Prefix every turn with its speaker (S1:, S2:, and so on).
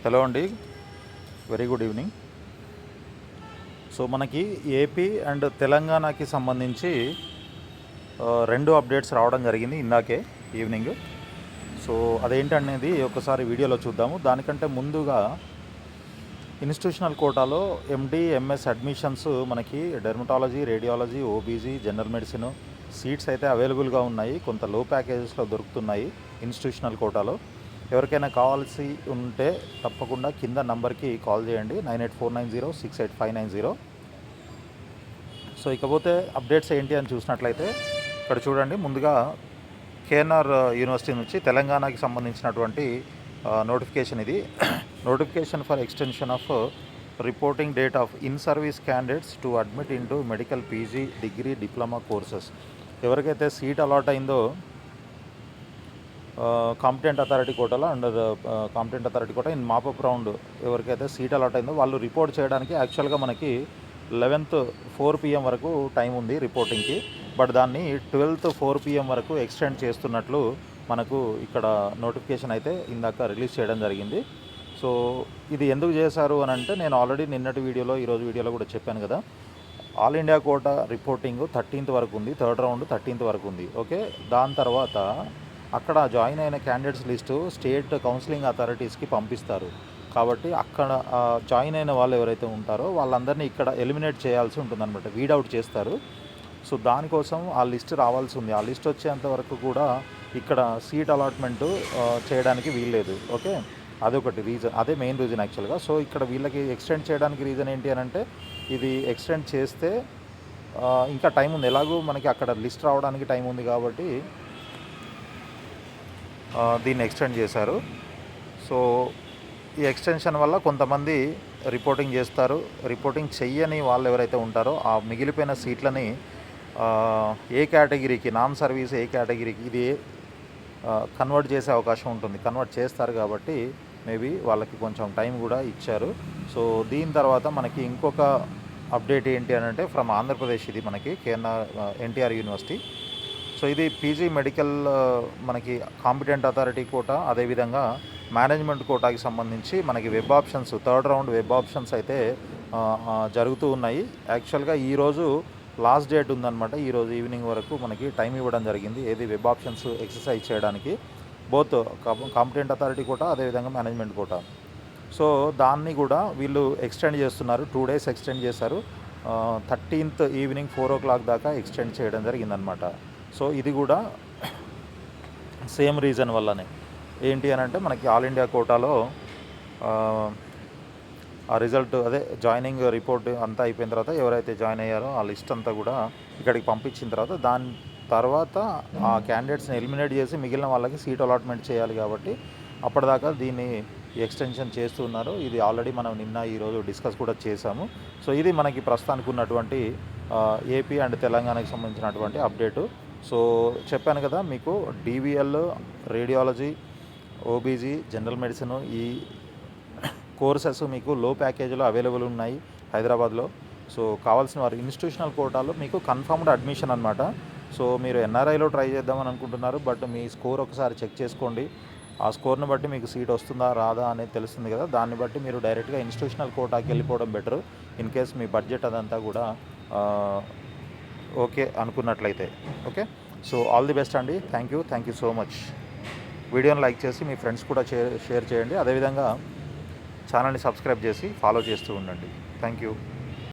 S1: Hello అండి, very good evening. So మనకి AP and తెలంగాణకి సంబంధించి రెండు అప్డేట్స్ రావడం జరిగింది ఇందాకే ఈవినింగ్. సో అదేంటనేది ఒకసారి వీడియోలో చూద్దాము. దానికంటే ముందుగా ఇన్స్టిట్యూషనల్ కోటాలో ఎండి ఎంఎస్ అడ్మిషన్స్ మనకి dermatology, radiology, OBG, general medicine seats అయితే అవైలబుల్గా ఉన్నాయి. కొంత లో ప్యాకేజెస్లో దొరుకుతున్నాయి ఇన్స్టిట్యూషనల్ కోటాలో. ఎవరికైనా కావాల్సి ఉంటే తప్పకుండా కింద నంబర్కి కాల్ చేయండి, 9849068590. సో ఇకపోతే అప్డేట్స్ ఏంటి అని చూసినట్లయితే ఇక్కడ చూడండి. ముందుగా కేఎన్ఆర్ యూనివర్సిటీ నుంచి తెలంగాణకి సంబంధించినటువంటి నోటిఫికేషన్ ఇది. Notification for extension of reporting date of in service candidates to admit into medical PG, degree, diploma courses. ఎవరికైతే సీట్ అలాట్ అయిందో కాంపిటెంట్ అథారిటీ కోటాలో under competent authority quota in mop up round ఎవరికైతే seat allot అయిందో వాళ్ళు report చేయడానికి యాక్చువల్గా మనకి 11th 4 PM వరకు టైం ఉంది రిపోర్టింగ్కి. బట్ దాన్ని 12th 4 PM వరకు ఎక్స్టెండ్ చేస్తున్నట్లు మనకు ఇక్కడ నోటిఫికేషన్ అయితే ఇందాక రిలీజ్ చేయడం జరిగింది. సో ఇది ఎందుకు చేశారు అని అంటే, నేను ఆల్రెడీ నిన్నటి వీడియోలో ఈరోజు వీడియోలో కూడా చెప్పాను కదా, all India quota reporting 13th వరకు ఉంది, థర్డ్ రౌండ్ 13th వరకు ఉంది. ఓకే, దాని తర్వాత అక్కడ జాయిన్ అయిన క్యాండిడేట్స్ లిస్టు స్టేట్ కౌన్సిలింగ్ అథారిటీస్కి పంపిస్తారు. కాబట్టి అక్కడ జాయిన్ అయిన వాళ్ళు ఎవరైతే ఉంటారో వాళ్ళందరినీ ఇక్కడ ఎలిమినేట్ చేయాల్సి ఉంటుందన్నమాట, వీడౌట్ చేస్తారు. సో దానికోసం ఆ లిస్ట్ రావాల్సి ఉంది. ఆ లిస్ట్ వచ్చేంత వరకు కూడా ఇక్కడ సీట్ అలాట్మెంటు చేయడానికి వీల్లేదు. ఓకే, అదొకటి రీజన్, అదే మెయిన్ రీజన్ యాక్చువల్గా. సో ఇక్కడ వీళ్ళకి ఎక్స్టెండ్ చేయడానికి రీజన్ ఏంటి అని అంటే, ఇది ఎక్స్టెండ్ చేస్తే ఇంకా టైం ఉంది, ఎలాగూ మనకి అక్కడ లిస్ట్ రావడానికి టైం ఉంది కాబట్టి దీన్ని ఎక్స్టెండ్ చేశారు. సో ఈ ఎక్స్టెన్షన్ వల్ల కొంతమంది రిపోర్టింగ్ చేస్తారు. రిపోర్టింగ్ చెయ్యని వాళ్ళు ఎవరైతే ఉంటారో ఆ మిగిలిపోయిన సీట్లని ఏ కేటగిరీకి, నాన్ సర్వీస్ ఏ కేటగిరీకి ఇది కన్వర్ట్ చేసే అవకాశం ఉంటుంది. కన్వర్ట్ చేస్తారు కాబట్టి మేబీ వాళ్ళకి కొంచెం టైం కూడా ఇచ్చారు. సో దీని తర్వాత మనకి ఇంకొక అప్డేట్ ఏంటి అని అంటే, ఫ్రమ్ ఆంధ్రప్రదేశ్, ఇది మనకి ఎన్టీఆర్ యూనివర్సిటీ. సో ఇది పీజీ మెడికల్ మనకి కాంపిటెంట్ అథారిటీ కోటా, అదేవిధంగా మేనేజ్మెంట్ కోటాకి సంబంధించి మనకి web options, third round web options అయితే జరుగుతూ ఉన్నాయి. యాక్చువల్గా ఈరోజు లాస్ట్ డేట్ ఉందన్నమాట. ఈరోజు ఈవినింగ్ వరకు మనకి టైం ఇవ్వడం జరిగింది, ఏది వెబ్ ఆప్షన్స్ ఎక్సర్సైజ్ చేయడానికి, బోత్ కాంపిటెంట్ అథారిటీ కోటా అదేవిధంగా మేనేజ్మెంట్ కోటా. సో దాన్ని కూడా వీళ్ళు ఎక్స్టెండ్ చేస్తున్నారు, 2 days ఎక్స్టెండ్ చేశారు. 13th ఈవినింగ్ 4 o'clock దాకా ఎక్స్టెండ్ చేయడం జరిగిందనమాట. సో ఇది కూడా సేమ్ రీజన్ వల్లనే. ఏంటి అని అంటే, మనకి ఆల్ ఇండియా కోటాలో ఆ రిజల్ట్, అదే జాయినింగ్ రిపోర్ట్ అంతా అయిపోయిన తర్వాత ఎవరైతే జాయిన్ అయ్యారో ఆ లిస్ట్ అంతా కూడా ఇక్కడికి పంపించిన తర్వాత దాని తర్వాత ఆ క్యాండిడేట్స్ని ఎలిమినేట్ చేసి మిగిలిన వాళ్ళకి సీట్ అలాట్మెంట్ చేయాలి. కాబట్టి అప్పటిదాకా దీన్ని ఎక్స్టెన్షన్ చేస్తూ ఉన్నారు. ఇది ఆల్రెడీ మనం నిన్న ఈరోజు డిస్కస్ కూడా చేశాము. సో ఇది మనకి ప్రస్తుతానికి ఉన్నటువంటి ఏపీ అండ్ తెలంగాణకి సంబంధించినటువంటి అప్డేటు. సో చెప్పాను కదా మీకు, DVL, radiology, OBG, general medicine ఈ కోర్సెస్ మీకు లో ప్యాకేజీలో అవైలబుల్ ఉన్నాయి హైదరాబాద్లో. సో కావాల్సిన వారు ఇన్స్టిట్యూషనల్ కోటాలో మీకు కన్ఫర్మ్డ్ అడ్మిషన్ అనమాట. సో మీరు ఎన్ఆర్ఐలో ట్రై చేద్దామని అనుకుంటున్నారు, బట్ మీ స్కోర్ ఒకసారి చెక్ చేసుకోండి. ఆ స్కోర్ని బట్టి మీకు సీట్ వస్తుందా రాదా అనేది తెలుస్తుంది కదా, దాన్ని బట్టి మీరు డైరెక్ట్గా ఇన్స్టిట్యూషనల్ కోటాకి వెళ్ళిపోవడం బెటర్, ఇన్ కేస్ మీ బడ్జెట్ అదంతా కూడా ఓకే అనుకున్నట్లయితే. Okay, so all the best అండి. Thank you so much. వీడియోని లైక్ చేసి మీ ఫ్రెండ్స్ కూడా షేర్ చేయండి. అదేవిధంగా ఛానల్ని సబ్స్క్రైబ్ చేసి ఫాలో చేస్తూ ఉండండి. Thank you.